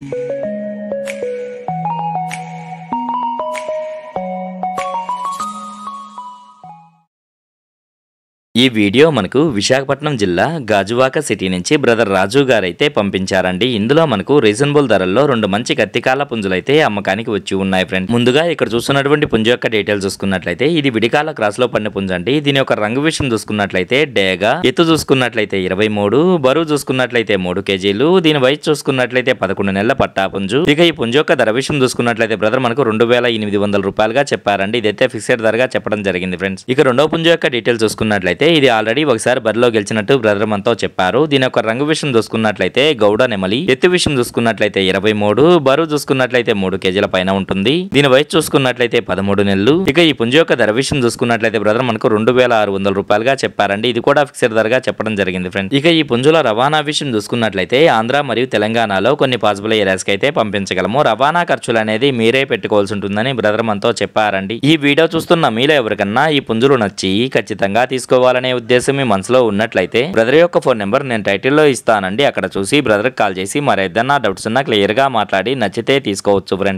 ఈ వీడియో మనకు విశాఖపట్నం జిల్లా గాజువాక సిటీ నుంచి బ్రదర్ రాజు గారు అయితే పంపించారండి. ఇందులో మనకు రీజనబుల్ ధరల్లో రెండు మంచి కత్తికాల పుంజులైతే అమ్మకానికి వచ్చి ఉన్నాయి ఫ్రెండ్స్. ముందుగా ఇక్కడ చూస్తున్నటువంటి పుంజు యొక్క డీటెయిల్స్ చూసుకున్నట్లయితే ఇది విడికాల క్రాస్ లో పడిన పుంజు అండి. దీని యొక్క రంగు విషయం చూసుకున్నట్లయితే డేగా, ఎత్తు చూసుకున్నట్లయితే 23, బరువు చూసుకున్నట్లయితే 3 కేజీలు, దీని వయసు చూసుకున్నట్లయితే 11 నెలల పట్టా పుంజు. ఇక ఈ పుంజు యొక్క ధర విషయం చూసుకున్నట్లయితే బ్రదర్ మనకు 2800 రూపాయలుగా చెప్పారండి. ఇదైతే ఫిక్స్డ్ ధరగా చెప్పడం జరిగింది ఫ్రెండ్స్. ఇక రెండో పుంజు యొక్క డీటెయిల్స్ చూసుకున్నట్లయితే ఇది ఆల్రెడీ ఒకసారి బరిలో గెలిచినట్టు బ్రదర్ మనతో చెప్పారు. దీని యొక్క రంగు విషయం చూసుకున్నట్లయితే గౌడ నెమలి, ఎత్తు విషయం చూసుకున్నట్లయితే 23, బరువు చూసుకున్నట్లయితే 3 కేజీల పైన ఉంటుంది. దీని వయసు చూసుకున్నట్లయితే 13 నెలలు. ఇక ఈ పుంజు యొక్క ధర విషయం చూసుకున్నట్లయితే బ్రదర్ మనకు 2600 రూపాయలుగా చెప్పారండి. ఇది కూడా ఫిక్స్డ్ ధరగా చెప్పడం జరిగింది ఫ్రెండ్స్. ఇక ఈ పుంజుల రవాణా విషయం చూసుకున్నట్లయితే ఆంధ్ర మరియు తెలంగాణలో కొన్ని పాసిబుల్ ఏరియాస్ కి అయితే పంపించగలము. రవాణా ఖర్చులు అనేది మీరే పెట్టుకోవాల్సి ఉంటుందని బ్రదర్ మనతో చెప్పారండి. ఈ వీడియో చూస్తున్న మీలో ఎవరికన్నా ఈ పుంజులు నచ్చి ఖచ్చితంగా తీసుకోవాలనే ఉద్దేశం మీ మనసులో ఉన్నట్లయితే బ్రదర్ యొక్క ఫోన్ నెంబర్ నేను టైటిల్లో ఇస్తానండి. అక్కడ చూసి బ్రదర్ కాల్ చేసి మరేదన్నా డౌట్స్ ఉన్నా క్లియర్ గా మాట్లాడి నచ్చితే తీసుకోవచ్చు ఫ్రెండ్స్.